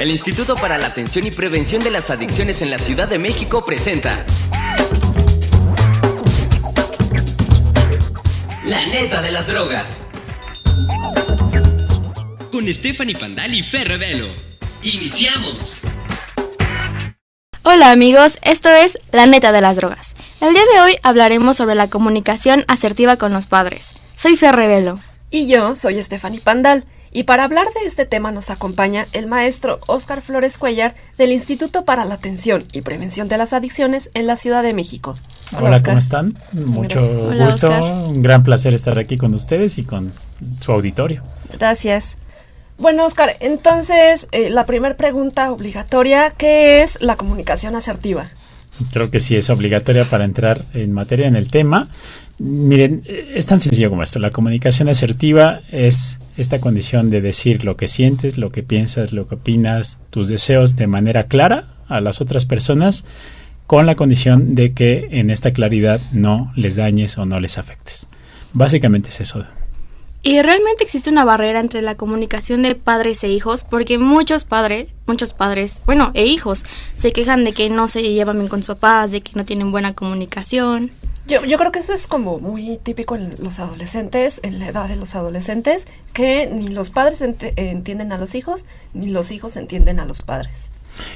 El Instituto para la Atención y Prevención de las Adicciones en la Ciudad de México presenta La Neta de las Drogas, con Stephanie Pandal y Fer Revelo. ¡Iniciamos! Hola amigos, esto es La Neta de las Drogas. El día de hoy hablaremos sobre la comunicación asertiva con los padres. Soy Fer Revelo. Y yo soy Stephanie Pandal. Y para hablar de este tema nos acompaña el maestro Óscar Flores Cuellar del Instituto para la Atención y Prevención de las Adicciones en la Ciudad de México. Hola, ¿cómo están? Mucho Hola, gusto, Óscar. Un gran placer estar aquí con ustedes y con su auditorio. Gracias. Bueno, Óscar, entonces la primera pregunta obligatoria, ¿qué es la comunicación asertiva? Creo que sí es obligatoria para entrar en materia en el tema. Miren, es tan sencillo como esto. La comunicación asertiva es esta condición de decir lo que sientes, lo que piensas, lo que opinas, tus deseos de manera clara a las otras personas, con la condición de que en esta claridad no les dañes o no les afectes. Básicamente es eso. Y realmente existe una barrera entre la comunicación de padres e hijos, porque muchos padres, e hijos, se quejan de que no se llevan bien con sus papás, de que no tienen buena comunicación. Yo creo que eso es como muy típico en los adolescentes, en la edad de los adolescentes, que ni los padres entienden a los hijos, ni los hijos entienden a los padres.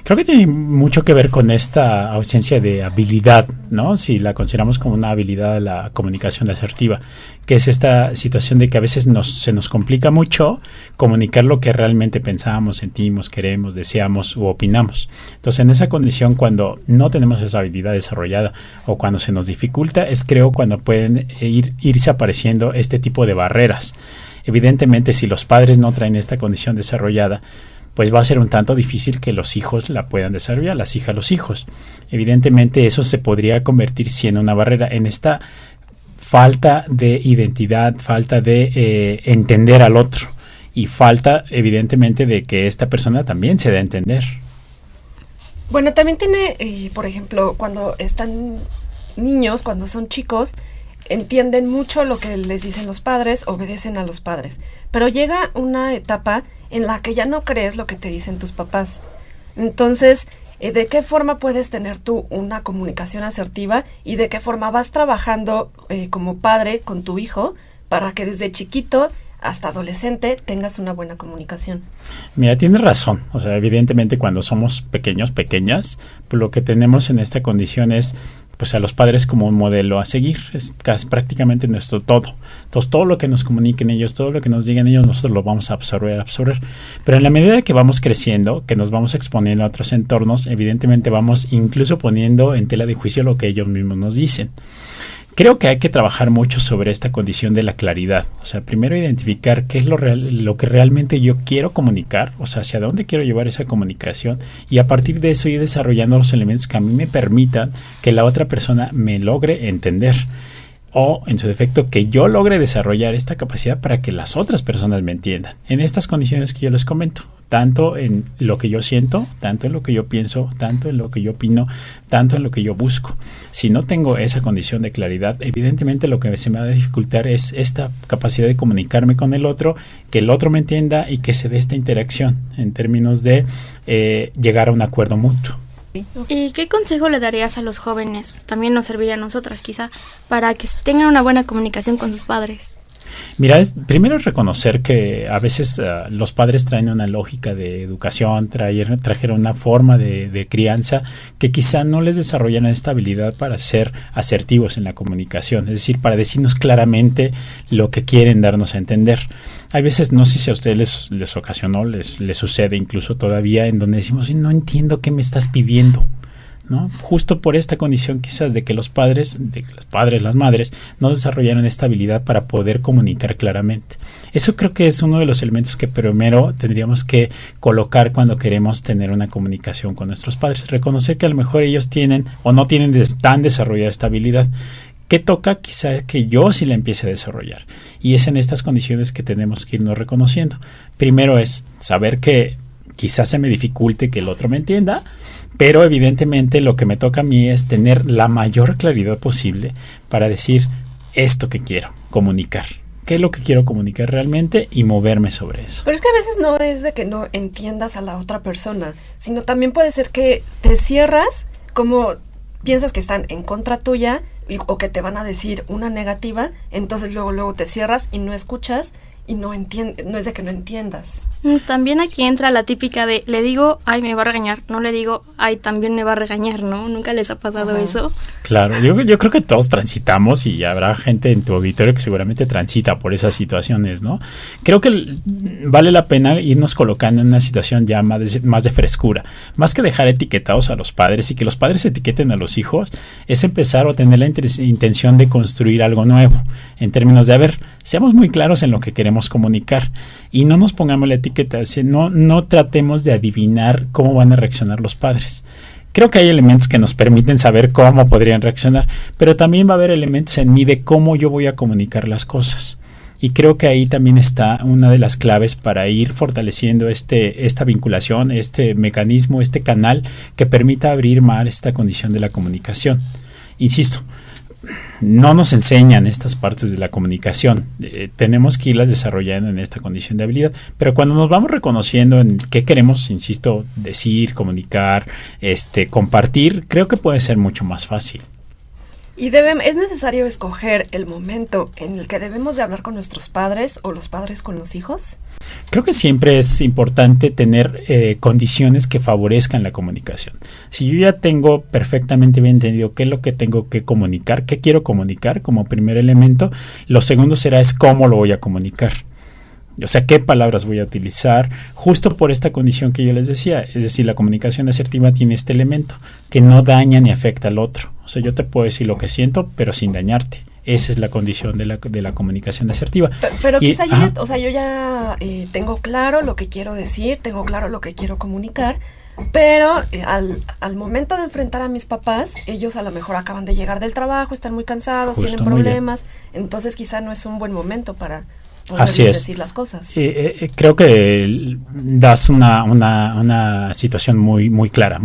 Creo que tiene mucho que ver con esta ausencia de habilidad, ¿no? Si la consideramos como una habilidad de la comunicación asertiva, que es esta situación de que a veces se nos complica mucho comunicar lo que realmente pensamos, sentimos, queremos, deseamos u opinamos. Entonces, en esa condición, cuando no tenemos esa habilidad desarrollada o cuando se nos dificulta, es creo cuando pueden irse apareciendo este tipo de barreras. Evidentemente, si los padres no traen esta condición desarrollada, pues va a ser un tanto difícil que los hijos la puedan desarrollar, las hijas, los hijos. Evidentemente eso se podría convertir en una barrera, en esta falta de identidad, falta de entender al otro y falta evidentemente de que esta persona también se dé a entender. Bueno, también tiene, por ejemplo, cuando están niños, cuando son chicos, entienden mucho lo que les dicen los padres, obedecen a los padres, pero llega una etapa en la que ya no crees lo que te dicen tus papás. Entonces, ¿de qué forma puedes tener tú una comunicación asertiva y de qué forma vas trabajando como padre con tu hijo para que desde chiquito hasta adolescente tengas una buena comunicación? Mira, tienes razón. O sea, evidentemente cuando somos pequeños, pequeñas, pues lo que tenemos en esta condición es pues a los padres como un modelo a seguir, es casi prácticamente nuestro todo. Entonces todo lo que nos comuniquen ellos, todo lo que nos digan ellos, nosotros lo vamos a absorber. Pero en la medida que vamos creciendo, que nos vamos exponiendo a otros entornos, evidentemente vamos incluso poniendo en tela de juicio lo que ellos mismos nos dicen. Creo que hay que trabajar mucho sobre esta condición de la claridad. O sea, primero identificar qué es lo que realmente yo quiero comunicar, o sea, hacia dónde quiero llevar esa comunicación y a partir de eso ir desarrollando los elementos que a mí me permitan que la otra persona me logre entender. O, en su defecto, que yo logre desarrollar esta capacidad para que las otras personas me entiendan. En estas condiciones que yo les comento, tanto en lo que yo siento, tanto en lo que yo pienso, tanto en lo que yo opino, tanto en lo que yo busco. Si no tengo esa condición de claridad, evidentemente lo que se me va a dificultar es esta capacidad de comunicarme con el otro, que el otro me entienda y que se dé esta interacción en términos de llegar a un acuerdo mutuo. ¿Y qué consejo le darías a los jóvenes? También nos serviría a nosotras quizá, para que tengan una buena comunicación con sus padres. Mira, primero reconocer que a veces los padres traen una lógica de educación, trajeron una forma de crianza que quizá no les desarrollan esta habilidad para ser asertivos en la comunicación, es decir, para decirnos claramente lo que quieren darnos a entender. Hay veces, no sé si a ustedes les ocasionó, les sucede incluso todavía, en donde decimos, no entiendo qué me estás pidiendo, ¿no? Justo por esta condición quizás de que los padres, las madres, no desarrollaron esta habilidad para poder comunicar claramente. Eso creo que es uno de los elementos que primero tendríamos que colocar cuando queremos tener una comunicación con nuestros padres. Reconocer que a lo mejor ellos tienen o no tienen tan desarrollada esta habilidad. ¿Qué toca? Quizás que yo sí la empiece a desarrollar. Y es en estas condiciones que tenemos que irnos reconociendo. Primero es saber que quizás se me dificulte que el otro me entienda, pero evidentemente lo que me toca a mí es tener la mayor claridad posible para decir esto que quiero comunicar. qué es lo que quiero comunicar realmente y moverme sobre eso. Pero es que a veces no es de que no entiendas a la otra persona, sino también puede ser que te cierras, como piensas que están en contra tuya o que te van a decir una negativa, entonces luego te cierras y no escuchas y no es de que no entiendas. También aquí entra la típica de, le digo, ay, me va a regañar, no le digo, ay, también me va a regañar, ¿no? ¿Nunca les ha pasado eso? Claro, yo creo que todos transitamos y habrá gente en tu auditorio que seguramente transita por esas situaciones, ¿no? Creo que vale la pena irnos colocando en una situación ya más de frescura. Más que dejar etiquetados a los padres y que los padres etiqueten a los hijos, es empezar a tener la intención de construir algo nuevo, en términos de, a ver, seamos muy claros en lo que queremos comunicar y no nos pongamos la etiqueta, no tratemos de adivinar cómo van a reaccionar los padres. Creo que hay elementos que nos permiten saber cómo podrían reaccionar, pero también va a haber elementos en mí de cómo yo voy a comunicar las cosas. Y creo que ahí también está una de las claves para ir fortaleciendo esta vinculación, este mecanismo, este canal que permita abrir más esta condición de la comunicación. Insisto, no nos enseñan estas partes de la comunicación, tenemos que irlas desarrollando en esta condición de habilidad, pero cuando nos vamos reconociendo en qué queremos, insisto, decir, comunicar, compartir, creo que puede ser mucho más fácil. Y es necesario escoger el momento en el que debemos de hablar con nuestros padres o los padres con los hijos. Creo que siempre es importante tener condiciones que favorezcan la comunicación. Si yo ya tengo perfectamente bien entendido qué es lo que tengo que comunicar, qué quiero comunicar como primer elemento, lo segundo será es cómo lo voy a comunicar. O sea, qué palabras voy a utilizar, justo por esta condición que yo les decía. Es decir, la comunicación asertiva tiene este elemento que no daña ni afecta al otro. O sea, yo te puedo decir lo que siento, pero sin dañarte. Esa es la condición de la comunicación asertiva. Pero quizá yo ya tengo claro lo que quiero decir, tengo claro lo que quiero comunicar, pero al momento de enfrentar a mis papás, ellos a lo mejor acaban de llegar del trabajo, están muy cansados, justo, tienen problemas, entonces quizá no es un buen momento para así es. Decir las cosas. Creo que das una situación muy clara,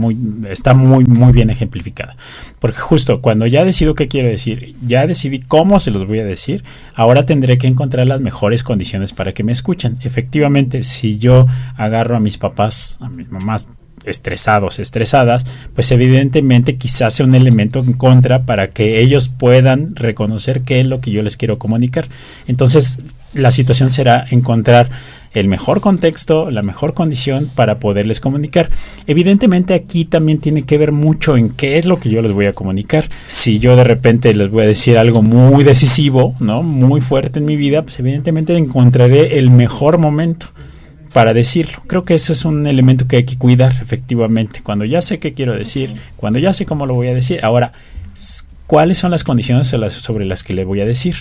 está muy bien ejemplificada. Porque justo cuando ya decido qué quiero decir, ya decidí cómo se los voy a decir, ahora tendré que encontrar las mejores condiciones para que me escuchen. Efectivamente, si yo agarro a mis papás, a mis mamás estresadas, pues evidentemente quizás sea un elemento en contra para que ellos puedan reconocer qué es lo que yo les quiero comunicar. Entonces, la situación será encontrar el mejor contexto, la mejor condición para poderles comunicar. Evidentemente aquí también tiene que ver mucho en qué es lo que yo les voy a comunicar. Si yo de repente les voy a decir algo muy decisivo, ¿no?, muy fuerte en mi vida, pues evidentemente encontraré el mejor momento para decirlo. Creo que eso es un elemento que hay que cuidar efectivamente. Cuando ya sé qué quiero decir, cuando ya sé cómo lo voy a decir, ahora, ¿cuáles son las condiciones sobre las que le voy a decir?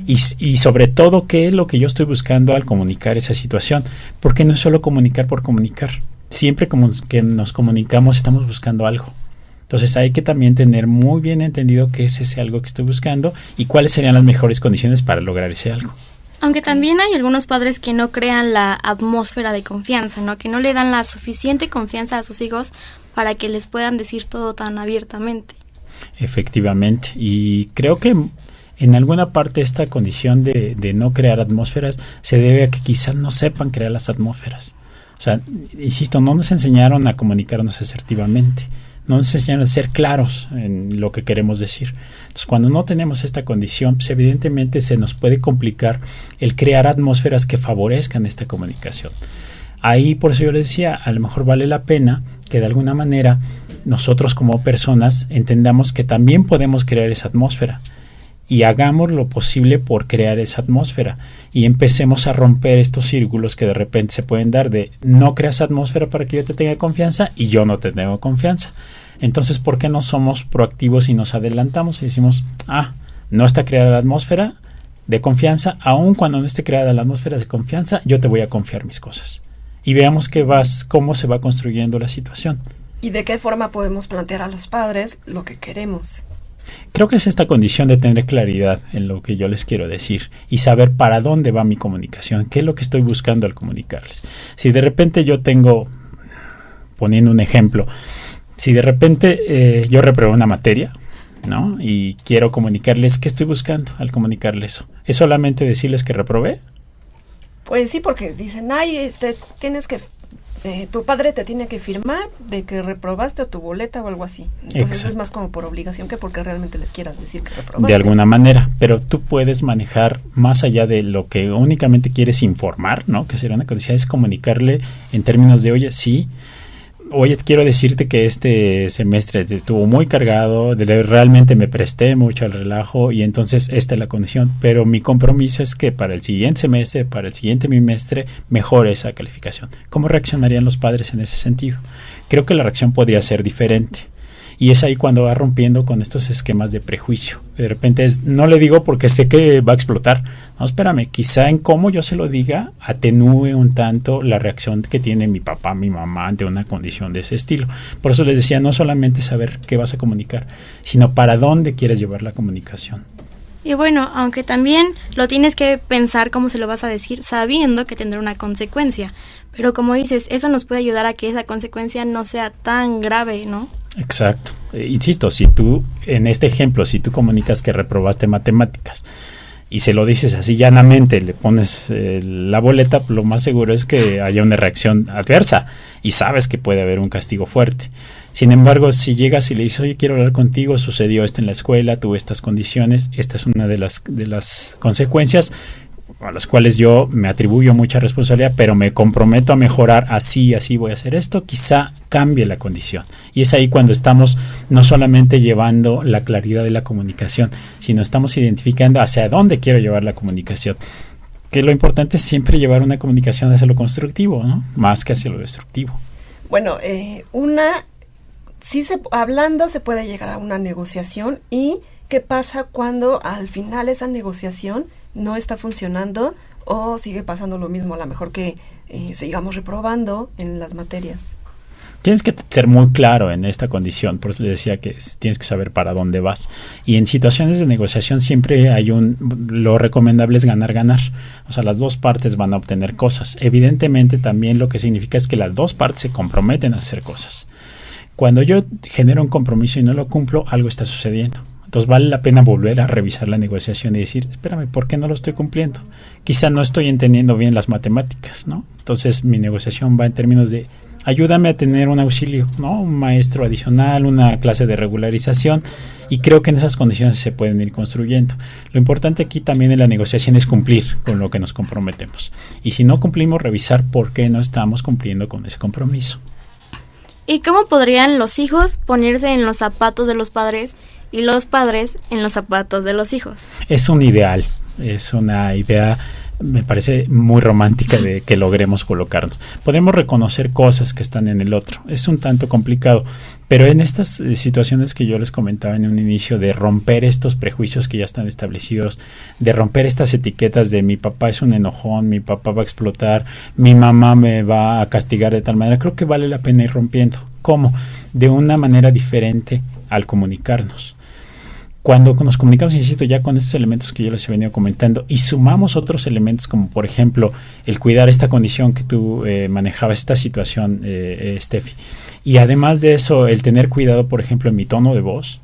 Y sobre todo, ¿qué es lo que yo estoy buscando al comunicar esa situación? Porque no es solo comunicar por comunicar. Siempre como que nos comunicamos estamos buscando algo. Entonces hay que también tener muy bien entendido qué es ese algo que estoy buscando y cuáles serían las mejores condiciones para lograr ese algo. Aunque también hay algunos padres que no crean la atmósfera de confianza, ¿no? Que no le dan la suficiente confianza a sus hijos para que les puedan decir todo tan abiertamente. Efectivamente, y creo que en alguna parte esta condición de no crear atmósferas se debe a que quizás no sepan crear las atmósferas. O sea, insisto, no nos enseñaron a comunicarnos asertivamente, no nos enseñaron a ser claros en lo que queremos decir. Entonces, cuando no tenemos esta condición, pues evidentemente se nos puede complicar el crear atmósferas que favorezcan esta comunicación. Ahí, por eso yo les decía, a lo mejor vale la pena que de alguna manera nosotros como personas entendamos que también podemos crear esa atmósfera y hagamos lo posible por crear esa atmósfera y empecemos a romper estos círculos que de repente se pueden dar de no creas atmósfera para que yo te tenga confianza y yo no te tengo confianza. Entonces, ¿por qué no somos proactivos y nos adelantamos y decimos, no está creada la atmósfera de confianza, aun cuando no esté creada la atmósfera de confianza, yo te voy a confiar mis cosas? Y veamos cómo se va construyendo la situación. ¿Y de qué forma podemos plantear a los padres lo que queremos? Creo que es esta condición de tener claridad en lo que yo les quiero decir y saber para dónde va mi comunicación, qué es lo que estoy buscando al comunicarles. Si de repente yo tengo, poniendo un ejemplo, si de repente yo reprobé una materia, ¿no? Y quiero comunicarles qué estoy buscando al comunicarles eso. ¿Es solamente decirles que reprobé? Pues sí, porque dicen, ay, tienes que, tu padre te tiene que firmar de que reprobaste o tu boleta o algo así. Entonces Exacto. es más como por obligación que porque realmente les quieras decir que reprobaste. De alguna manera, pero tú puedes manejar más allá de lo que únicamente quieres informar, ¿no? Que sería una condición, es comunicarle en términos de, oye, quiero decirte que este semestre estuvo muy cargado, realmente me presté mucho al relajo y entonces esta es la condición, pero mi compromiso es que para el siguiente semestre, para el siguiente bimestre, mejore esa calificación. ¿Cómo reaccionarían los padres en ese sentido? Creo que la reacción podría ser diferente. Y es ahí cuando va rompiendo con estos esquemas de prejuicio. De repente no le digo porque sé que va a explotar. No, espérame, quizá en cómo yo se lo diga atenúe un tanto la reacción que tiene mi papá, mi mamá ante una condición de ese estilo. Por eso les decía, no solamente saber qué vas a comunicar, sino para dónde quieres llevar la comunicación. Y bueno, aunque también lo tienes que pensar cómo se lo vas a decir, sabiendo que tendrá una consecuencia. Pero como dices, eso nos puede ayudar a que esa consecuencia no sea tan grave, ¿no? Exacto. Insisto, si tú, en este ejemplo, si tú comunicas que reprobaste matemáticas y se lo dices así llanamente, le pones la boleta, lo más seguro es que haya una reacción adversa y sabes que puede haber un castigo fuerte. Sin embargo, si llegas y le dices, oye, quiero hablar contigo, sucedió esto en la escuela, tuve estas condiciones, esta es una de las consecuencias a las cuales yo me atribuyo mucha responsabilidad, pero me comprometo a mejorar, así voy a hacer esto, quizá cambie la condición. Y es ahí cuando estamos no solamente llevando la claridad de la comunicación, sino estamos identificando hacia dónde quiero llevar la comunicación. Que lo importante es siempre llevar una comunicación hacia lo constructivo, ¿no? Más que hacia lo destructivo. Bueno, hablando se puede llegar a una negociación. ¿Y qué pasa cuando al final esa negociación no está funcionando o sigue pasando lo mismo, a lo mejor que sigamos reprobando en las materias? Tienes que ser muy claro en esta condición, por eso les decía que tienes que saber para dónde vas. Y en situaciones de negociación siempre lo recomendable es ganar. O sea, las dos partes van a obtener cosas. Evidentemente también lo que significa es que las dos partes se comprometen a hacer cosas. Cuando yo genero un compromiso y no lo cumplo, algo está sucediendo. Entonces vale la pena volver a revisar la negociación y decir, espérame, ¿por qué no lo estoy cumpliendo? Quizá no estoy entendiendo bien las matemáticas, ¿no? Entonces mi negociación va en términos de ayúdame a tener un auxilio, ¿no? Un maestro adicional, una clase de regularización, y creo que en esas condiciones se pueden ir construyendo. Lo importante aquí también en la negociación es cumplir con lo que nos comprometemos. Y si no cumplimos, revisar por qué no estamos cumpliendo con ese compromiso. ¿Y cómo podrían los hijos ponerse en los zapatos de los padres y los padres en los zapatos de los hijos? Es un ideal, es una idea, me parece muy romántica de que logremos colocarnos. Podemos reconocer cosas que están en el otro, es un tanto complicado, pero en estas situaciones que yo les comentaba en un inicio, de romper estos prejuicios que ya están establecidos, de romper estas etiquetas de mi papá es un enojón, mi papá va a explotar, mi mamá me va a castigar de tal manera, creo que vale la pena ir rompiendo. ¿Cómo? De una manera diferente al comunicarnos. Cuando nos comunicamos, insisto, ya con estos elementos que yo les he venido comentando y sumamos otros elementos como por ejemplo el cuidar esta condición que tú manejabas, esta situación, Steffi, y además de eso el tener cuidado por ejemplo en mi tono de voz,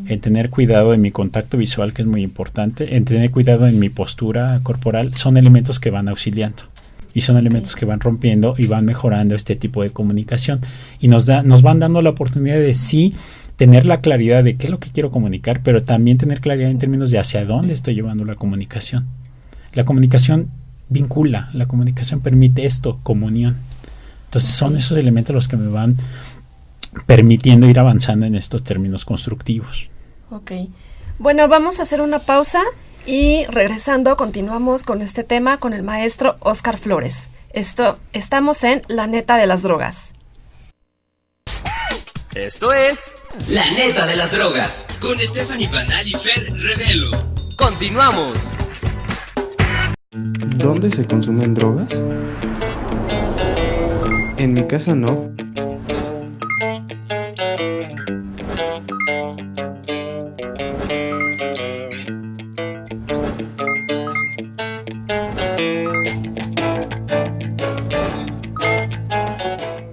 el tener cuidado en mi contacto visual, que es muy importante, en tener cuidado en mi postura corporal, son elementos que van auxiliando y son elementos que van rompiendo y van mejorando este tipo de comunicación y nos van dando la oportunidad de sí tener la claridad de qué es lo que quiero comunicar, pero también tener claridad en términos de hacia dónde estoy llevando la comunicación. La comunicación vincula, la comunicación permite esto, comunión. Entonces son esos elementos los que me van permitiendo ir avanzando en estos términos constructivos. Ok. Bueno, vamos a hacer una pausa y regresando continuamos con este tema con el maestro Óscar Flores. Estamos en La Neta de las Drogas. Esto es La Neta de las Drogas. Con Stephanie Banal y Fer Revelo. Continuamos. ¿Dónde se consumen drogas? En mi casa no.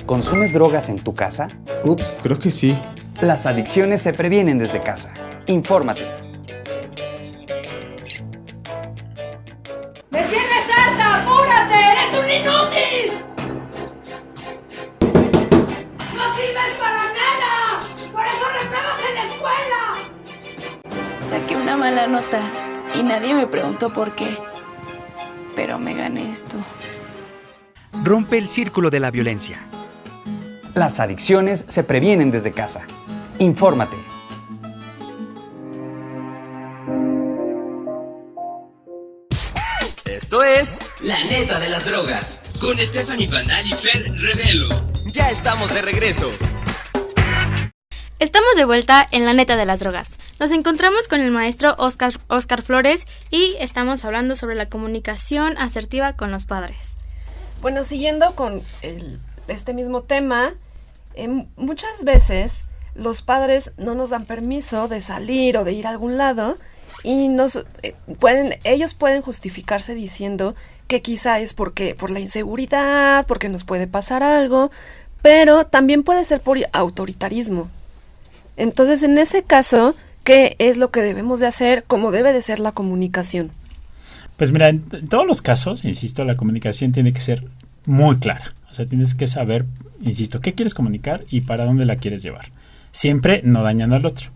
¿Consumes drogas en tu casa? Ups, creo que sí. Las adicciones se previenen desde casa. Infórmate. ¡Me tienes harta! ¡Apúrate! ¡Eres un inútil! ¡No sirves para nada! ¡Por eso repruebas en la escuela! Saqué una mala nota y nadie me preguntó por qué. Pero me gané esto. Rompe el círculo de la violencia. Las adicciones se previenen desde casa. Infórmate. Esto es La Neta de las Drogas. Con Stephanie Banal y Fer Revelo. Ya estamos de regreso. Estamos de vuelta en La Neta de las Drogas. Nos encontramos con el maestro Oscar Flores y estamos hablando sobre la comunicación asertiva con los padres. Bueno, siguiendo con este mismo tema, muchas veces los padres no nos dan permiso de salir o de ir a algún lado y ellos pueden justificarse diciendo que quizá es por la inseguridad, porque nos puede pasar algo, pero también puede ser por autoritarismo. Entonces, en ese caso, ¿qué es lo que debemos de hacer? ¿Cómo debe de ser la comunicación? Pues mira, en todos los casos, insisto, la comunicación tiene que ser muy clara. O sea, tienes que saber, insisto, qué quieres comunicar y para dónde la quieres llevar. Siempre no dañando al otro.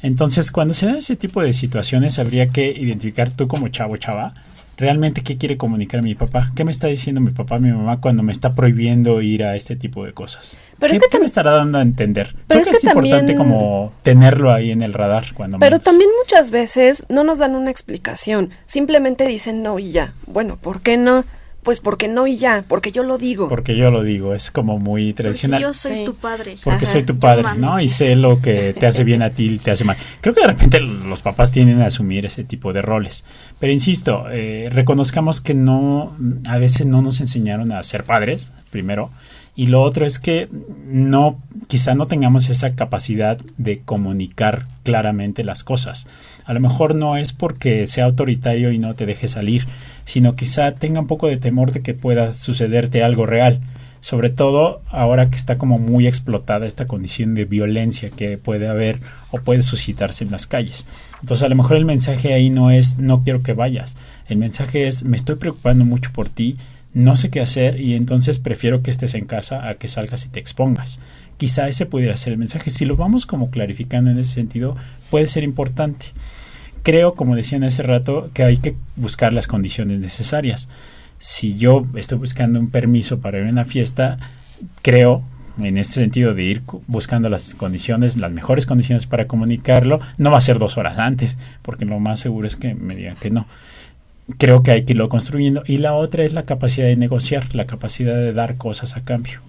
Entonces, cuando se dan ese tipo de situaciones, habría que identificar tú como chavo o chava, realmente qué quiere comunicar mi papá. ¿Qué me está diciendo mi papá, mi mamá cuando me está prohibiendo ir a este tipo de cosas? Pero ¿Qué me estará dando a entender? Creo que es también importante como tenerlo ahí en el radar cuando Pero menos. también muchas veces no nos dan una explicación. Simplemente dicen no y ya. Bueno, ¿por qué no? Pues porque no y ya, porque yo lo digo. Porque yo lo digo, es como muy tradicional. Porque yo soy tu padre. Porque soy tu padre, ¿no? Y sé lo que te hace bien a ti y te hace mal. Creo que de repente los papás tienden a asumir ese tipo de roles. Pero insisto, reconozcamos que a veces no nos enseñaron a ser padres, primero. Y lo otro es que quizá no tengamos esa capacidad de comunicar claramente las cosas. A lo mejor no es porque sea autoritario y no te deje salir, sino quizá tenga un poco de temor de que pueda sucederte algo real. Sobre todo ahora que está como muy explotada esta condición de violencia que puede haber o puede suscitarse en las calles. Entonces a lo mejor el mensaje ahí no es no quiero que vayas. El mensaje es me estoy preocupando mucho por ti, no sé qué hacer y entonces prefiero que estés en casa a que salgas y te expongas. Quizá ese pudiera ser el mensaje. Si lo vamos como clarificando en ese sentido, puede ser importante. Creo, como decían hace rato, que hay que buscar las condiciones necesarias. Si yo estoy buscando un permiso para ir a una fiesta, creo, en este sentido de ir buscando las mejores condiciones para comunicarlo, no va a ser 2 horas antes, porque lo más seguro es que me digan que no. Creo que hay que irlo construyendo. Y la otra es la capacidad de negociar, la capacidad de dar cosas a cambio.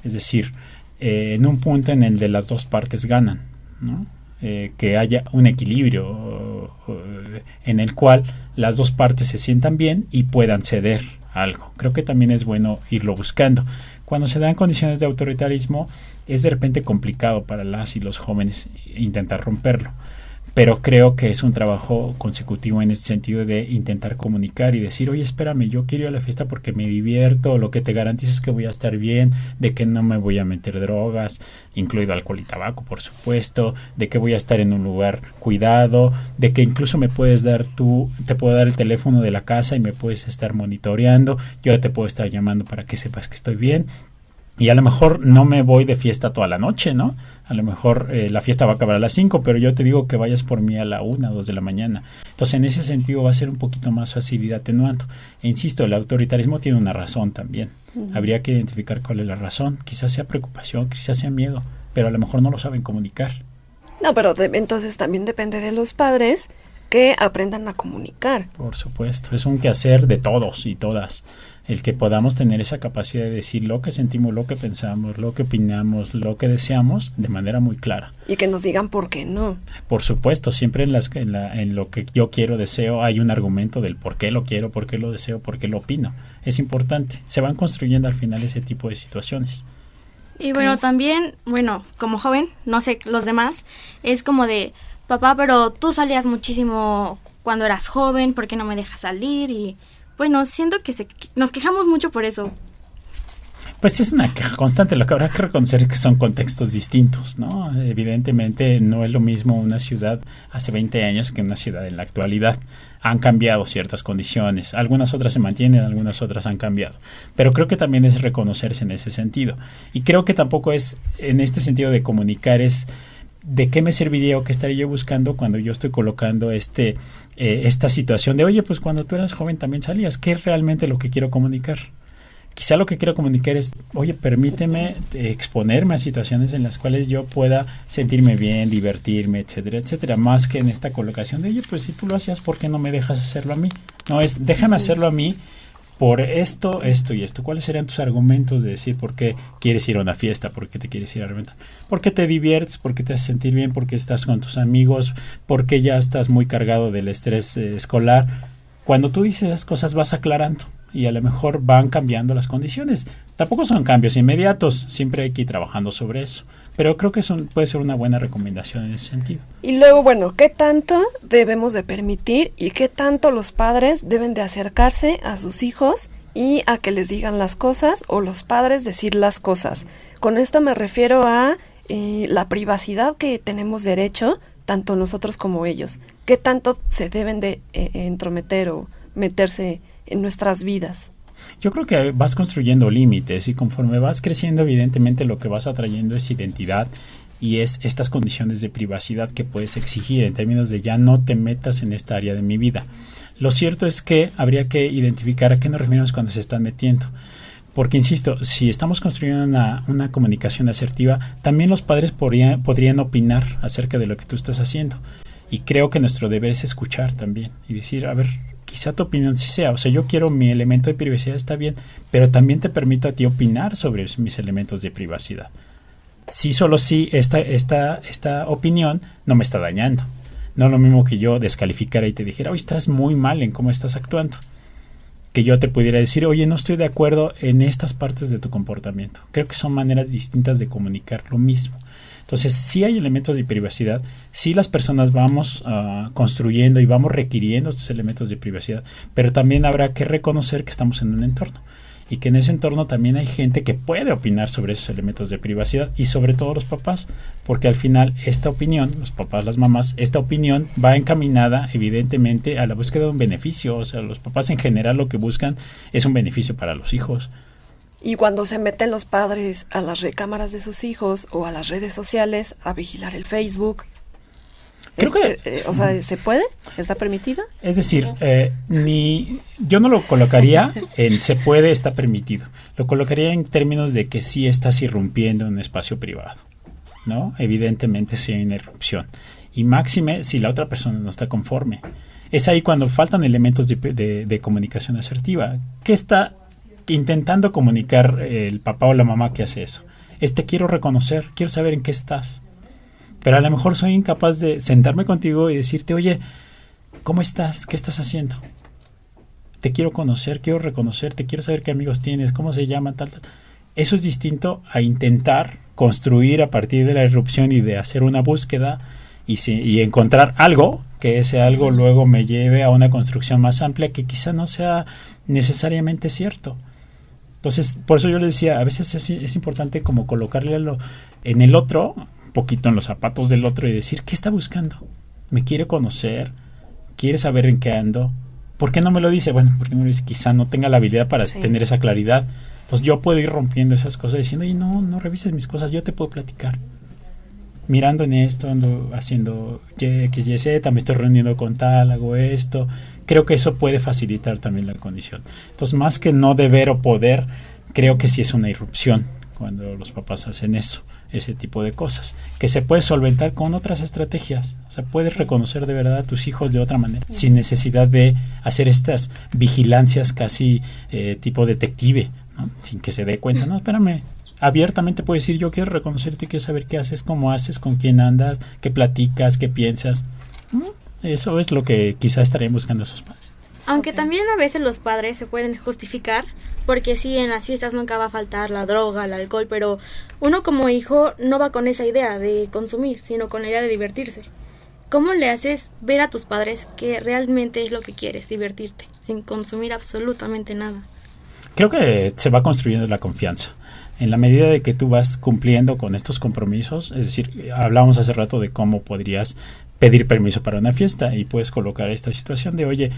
Es decir, en un punto en el de las dos partes ganan, ¿no? Que haya un equilibrio en el cual las dos partes se sientan bien y puedan ceder algo. Creo que también es bueno irlo buscando. Cuando se dan condiciones de autoritarismo es de repente complicado para las y los jóvenes intentar romperlo. Pero creo que es un trabajo consecutivo en este sentido de intentar comunicar y decir, oye, espérame, yo quiero ir a la fiesta porque me divierto, lo que te garantizo es que voy a estar bien, de que no me voy a meter drogas, incluido alcohol y tabaco, por supuesto, de que voy a estar en un lugar cuidado, de que incluso te puedo dar el teléfono de la casa y me puedes estar monitoreando, yo te puedo estar llamando para que sepas que estoy bien. Y a lo mejor no me voy de fiesta toda la noche, ¿no? A lo mejor la fiesta va a acabar a las 5, pero yo te digo que vayas por mí a la 1, 2 de la mañana. Entonces, en ese sentido va a ser un poquito más fácil ir atenuando. E insisto, el autoritarismo tiene una razón también. Habría que identificar cuál es la razón. Quizás sea preocupación, quizás sea miedo, pero a lo mejor no lo saben comunicar. No, pero entonces también depende de los padres que aprendan a comunicar. Por supuesto, es un quehacer de todos y todas. El que podamos tener esa capacidad de decir lo que sentimos, lo que pensamos, lo que opinamos, lo que deseamos de manera muy clara. Y que nos digan por qué no. Por supuesto, siempre en lo que yo quiero, deseo, hay un argumento del por qué lo quiero, por qué lo deseo, por qué lo opino. Es importante. Se van construyendo al final ese tipo de situaciones. Y bueno, también, como joven, no sé los demás, es como de, papá, pero tú salías muchísimo cuando eras joven, ¿por qué no me dejas salir? Y bueno, siento que nos quejamos mucho por eso. Pues es una queja constante. Lo que habrá que reconocer es que son contextos distintos, ¿no? Evidentemente no es lo mismo una ciudad hace 20 años que una ciudad en la actualidad. Han cambiado ciertas condiciones. Algunas otras se mantienen, algunas otras han cambiado. Pero creo que también es reconocerse en ese sentido. Y creo que tampoco es, en este sentido de comunicar, es de qué me serviría o qué estaría yo buscando cuando yo estoy colocando esta situación de, oye, pues cuando tú eras joven también salías. ¿Qué es realmente lo que quiero comunicar? Quizá lo que quiero comunicar es, oye, permíteme exponerme a situaciones en las cuales yo pueda sentirme bien, divertirme, etcétera, etcétera, más que en esta colocación de, oye, pues si tú lo hacías, ¿por qué no me dejas hacerlo a mí? No, es, déjame hacerlo a mí por esto, esto y esto. ¿Cuáles serían tus argumentos de decir por qué quieres ir a una fiesta, por qué te quieres ir a reventar? ¿Por qué te diviertes? ¿Por qué te haces sentir bien? ¿Por qué estás con tus amigos? ¿Por qué ya estás muy cargado del estrés escolar? Cuando tú dices esas cosas vas aclarando y a lo mejor van cambiando las condiciones. Tampoco son cambios inmediatos, siempre hay que ir trabajando sobre eso. Pero creo que eso puede ser una buena recomendación en ese sentido. Y luego, bueno, ¿qué tanto debemos de permitir y qué tanto los padres deben de acercarse a sus hijos y a que les digan las cosas o los padres decir las cosas? Con esto me refiero a la privacidad que tenemos derecho, tanto nosotros como ellos. ¿Qué tanto se deben de entrometer o meterse en nuestras vidas? Yo creo que vas construyendo límites y conforme vas creciendo, evidentemente lo que vas atrayendo es identidad y es estas condiciones de privacidad que puedes exigir en términos de ya no te metas en esta área de mi vida. Lo cierto es que habría que identificar a qué nos referimos cuando se están metiendo. Porque, insisto, si estamos construyendo una comunicación asertiva, también los padres podrían opinar acerca de lo que tú estás haciendo. Y creo que nuestro deber es escuchar también y decir, a ver, quizá tu opinión sí sea, o sea, yo quiero mi elemento de privacidad, está bien, pero también te permito a ti opinar sobre mis elementos de privacidad. Sí, solo sí, esta opinión no me está dañando. No es lo mismo que yo descalificara y te dijera, oye, estás muy mal en cómo estás actuando. Que yo te pudiera decir, oye, no estoy de acuerdo en estas partes de tu comportamiento. Creo que son maneras distintas de comunicar lo mismo. Entonces, sí hay elementos de privacidad, sí las personas vamos construyendo y vamos requiriendo estos elementos de privacidad, pero también habrá que reconocer que estamos en un entorno y que en ese entorno también hay gente que puede opinar sobre esos elementos de privacidad y sobre todo los papás, porque al final esta opinión, los papás, las mamás, esta opinión va encaminada evidentemente a la búsqueda de un beneficio. O sea, los papás en general lo que buscan es un beneficio para los hijos. Y cuando se meten los padres a las recámaras de sus hijos o a las redes sociales a vigilar el Facebook, creo que, o sea, ¿se puede? ¿Está permitido? Es decir, yo no lo colocaría en se puede, está permitido. Lo colocaría en términos de que sí estás irrumpiendo en un espacio privado, ¿no? Evidentemente sí hay una irrupción. Y máxime si la otra persona no está conforme. Es ahí cuando faltan elementos de comunicación asertiva. ¿Qué está intentando comunicar el papá o la mamá que hace eso? Te quiero reconocer, quiero saber en qué estás. Pero a lo mejor soy incapaz de sentarme contigo y decirte, oye, ¿cómo estás? ¿Qué estás haciendo? Te quiero conocer, quiero reconocerte, quiero saber qué amigos tienes, cómo se llaman, tal. Eso es distinto a intentar construir a partir de la irrupción y de hacer una búsqueda y encontrar algo, que ese algo luego me lleve a una construcción más amplia que quizá no sea necesariamente cierto. Entonces, por eso yo le decía, a veces es importante como colocarle en el otro, un poquito en los zapatos del otro y decir, ¿qué está buscando? ¿Me quiere conocer? ¿Quiere saber en qué ando? ¿Por qué no me lo dice? Bueno, porque no me lo dice, quizá no tenga la habilidad para tener esa claridad. Entonces yo puedo ir rompiendo esas cosas diciendo, oye, no revises mis cosas, yo te puedo platicar. Mirando en esto, ando haciendo X, Y, Z, me estoy reuniendo con tal, hago esto. Creo que eso puede facilitar también la condición. Entonces, más que no deber o poder, creo que sí es una irrupción cuando los papás hacen eso, ese tipo de cosas, que se puede solventar con otras estrategias. O sea, puedes reconocer de verdad a tus hijos de otra manera, sin necesidad de hacer estas vigilancias casi tipo detective, ¿no? Sin que se dé cuenta. No, espérame. Abiertamente puedes decir, yo quiero reconocerte, quiero saber qué haces, cómo haces, con quién andas, qué platicas, qué piensas. Eso es lo que quizá estarían buscando esos padres. Aunque también a veces los padres se pueden justificar, porque sí, en las fiestas nunca va a faltar la droga, el alcohol, pero uno como hijo no va con esa idea de consumir, sino con la idea de divertirse. ¿Cómo le haces ver a tus padres que realmente es lo que quieres, divertirte, sin consumir absolutamente nada? Creo que se va construyendo la confianza. En la medida de que tú vas cumpliendo con estos compromisos, es decir, hablábamos hace rato de cómo podrías pedir permiso para una fiesta y puedes colocar esta situación de, oye,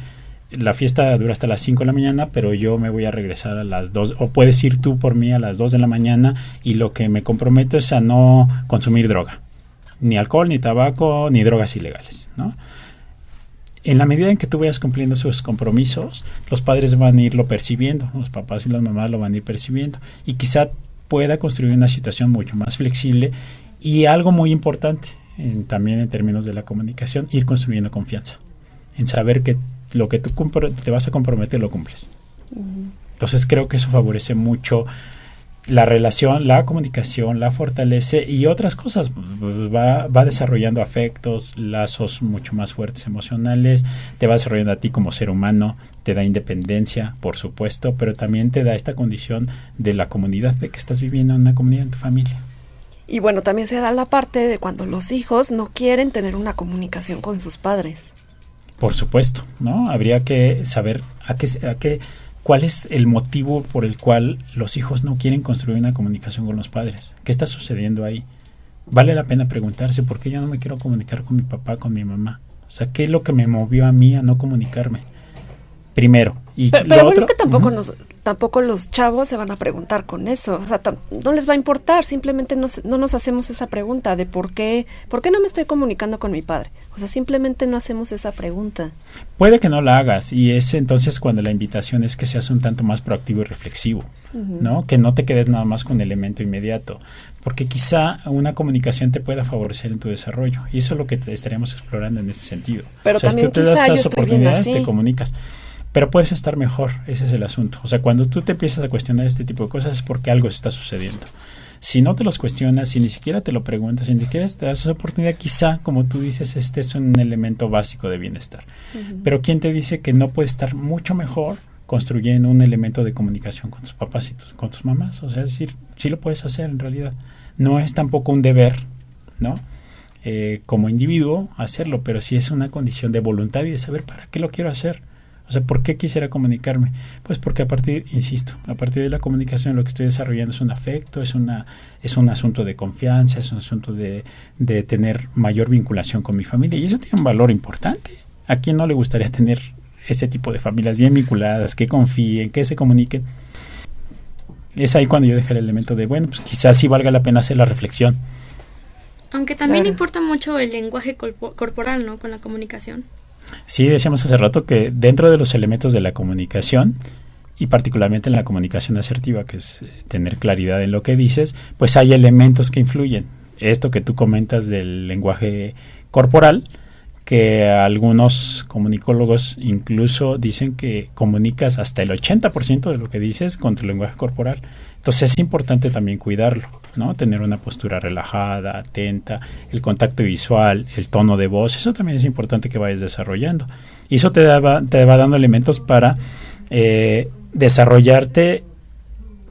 la fiesta dura hasta las 5 de la mañana, pero yo me voy a regresar a las 2, o puedes ir tú por mí a las 2 de la mañana y lo que me comprometo es a no consumir droga, ni alcohol, ni tabaco, ni drogas ilegales, ¿no? En la medida en que tú vayas cumpliendo esos compromisos, los padres van a irlo percibiendo, los papás y las mamás lo van a ir percibiendo y quizá pueda construir una situación mucho más flexible y algo muy importante, también en términos de la comunicación, ir construyendo confianza, en saber que lo que tú te vas a comprometer lo cumples. Entonces creo que eso favorece mucho la relación, la comunicación, la fortalece y otras cosas, va desarrollando afectos, lazos mucho más fuertes emocionales, te va desarrollando a ti como ser humano, te da independencia, por supuesto, pero también te da esta condición de la comunidad, de que estás viviendo en una comunidad, en tu familia. Y bueno, también se da la parte de cuando los hijos no quieren tener una comunicación con sus padres. Por supuesto, ¿no? Habría que saber cuál es el motivo por el cual los hijos no quieren construir una comunicación con los padres. ¿Qué está sucediendo ahí? Vale la pena preguntarse por qué yo no me quiero comunicar con mi papá, con mi mamá. O sea, ¿qué es lo que me movió a mí a no comunicarme? Primero. Y pero bueno, es que tampoco los chavos se van a preguntar con eso. O sea, no les va a importar. Simplemente no nos hacemos esa pregunta de por qué no me estoy comunicando con mi padre. O sea, simplemente no hacemos esa pregunta. Puede que no la hagas y es entonces cuando la invitación es que seas un tanto más proactivo y reflexivo, ¿no? Que no te quedes nada más con el elemento inmediato, porque quizá una comunicación te pueda favorecer en tu desarrollo y eso es lo que estaríamos explorando en ese sentido. Pero o sea, también si tú te das quizá yo esas estoy bien oportunidades, así. te comunicas. Pero puedes estar mejor, ese es el asunto. O sea, cuando tú te empiezas a cuestionar este tipo de cosas es porque algo está sucediendo. Si no te los cuestionas, si ni siquiera te lo preguntas, si ni siquiera te das esa oportunidad, quizá, como tú dices, este es un elemento básico de bienestar. Pero ¿quién te dice que no puedes estar mucho mejor construyendo un elemento de comunicación con tus papás y con tus mamás? O sea, es decir, sí lo puedes hacer en realidad. No es tampoco un deber, ¿no? Como individuo hacerlo, pero sí es una condición de voluntad y de saber para qué lo quiero hacer. O sea, ¿por qué quisiera comunicarme? Pues porque a partir de la comunicación lo que estoy desarrollando es un afecto, es un asunto de confianza, es un asunto de tener mayor vinculación con mi familia y eso tiene un valor importante. ¿A quién no le gustaría tener ese tipo de familias bien vinculadas, que confíen, que se comuniquen? Es ahí cuando yo dejo el elemento de, bueno, pues quizás sí valga la pena hacer la reflexión. Aunque también importa mucho el lenguaje corporal, ¿no? Con la comunicación. Sí, decíamos hace rato que dentro de los elementos de la comunicación y particularmente en la comunicación asertiva, que es tener claridad en lo que dices, pues hay elementos que influyen. Esto que tú comentas del lenguaje corporal, que algunos comunicólogos incluso dicen que comunicas hasta el 80% de lo que dices con tu lenguaje corporal. Entonces es importante también cuidarlo, ¿no? Tener una postura relajada, atenta, el contacto visual, el tono de voz, eso también es importante que vayas desarrollando. Y eso te va dando elementos para desarrollarte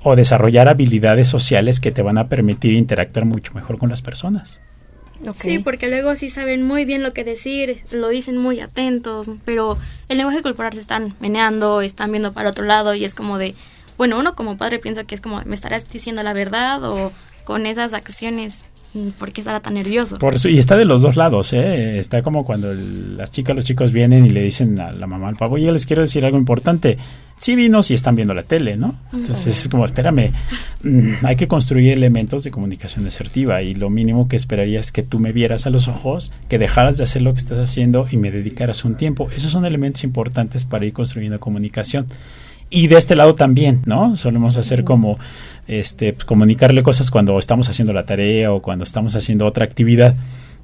o desarrollar habilidades sociales que te van a permitir interactuar mucho mejor con las personas. Sí, porque luego sí saben muy bien lo que decir, lo dicen muy atentos, pero el lenguaje corporal se están meneando, están viendo para otro lado y es como de, bueno, uno como padre piensa que es como, ¿me estarás diciendo la verdad o con esas acciones? ¿Por qué estará tan nervioso? Por eso, y está de los dos lados, ¿eh? Está como cuando las chicas, los chicos vienen y le dicen a la mamá, al papá, oye, les quiero decir algo importante. Sí, dinos si están viendo la tele, ¿no? Entonces es como, espérame, hay que construir elementos de comunicación asertiva y lo mínimo que esperaría es que tú me vieras a los ojos, que dejaras de hacer lo que estás haciendo y me dedicaras un tiempo. Esos son elementos importantes para ir construyendo comunicación. Y de este lado también, ¿no? Solemos hacer como pues, comunicarle cosas cuando estamos haciendo la tarea o cuando estamos haciendo otra actividad.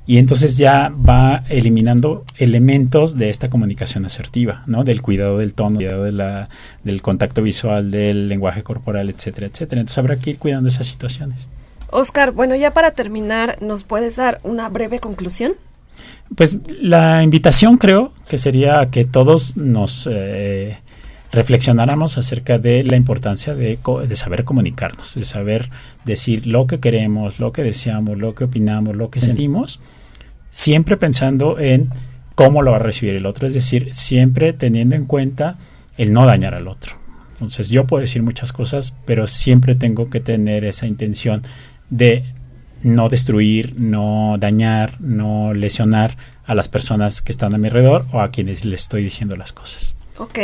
Y entonces ya va eliminando elementos de esta comunicación asertiva, ¿no? Del cuidado del tono, cuidado del contacto visual, del lenguaje corporal, etcétera, etcétera. Entonces habrá que ir cuidando esas situaciones. Oscar, bueno, ya para terminar, ¿nos puedes dar una breve conclusión? Pues la invitación creo que sería que todos nos reflexionáramos acerca de la importancia de saber comunicarnos, de saber decir lo que queremos, lo que deseamos, lo que opinamos, lo que sentimos, siempre pensando en cómo lo va a recibir el otro, es decir, siempre teniendo en cuenta el no dañar al otro. Entonces yo puedo decir muchas cosas, pero siempre tengo que tener esa intención de no destruir, no dañar, no lesionar a las personas que están a mi alrededor o a quienes les estoy diciendo las cosas. Ok,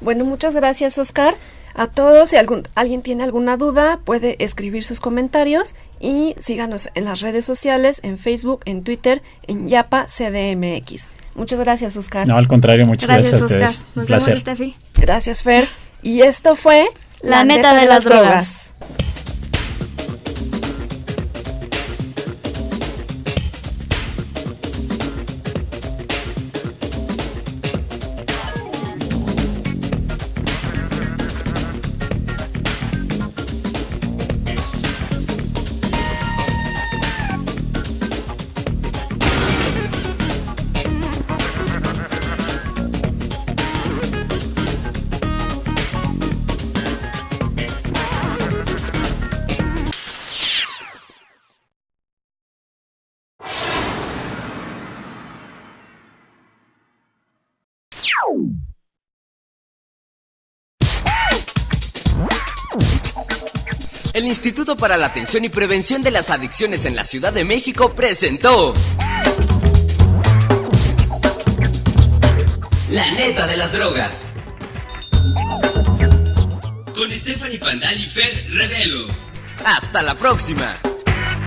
bueno, muchas gracias, Oscar. A todos, si alguien tiene alguna duda, puede escribir sus comentarios y síganos en las redes sociales, en Facebook, en Twitter, en Yapa CDMX. Muchas gracias, Oscar. No, al contrario, muchas gracias a Oscar. ustedes. Nos Un placer. vemos, Steffi. Gracias, Fer. Y esto fue La neta de las drogas. El Instituto para la Atención y Prevención de las Adicciones en la Ciudad de México presentó La neta de las drogas. Con Stephanie Pandal y Fer Revelo. Hasta la próxima.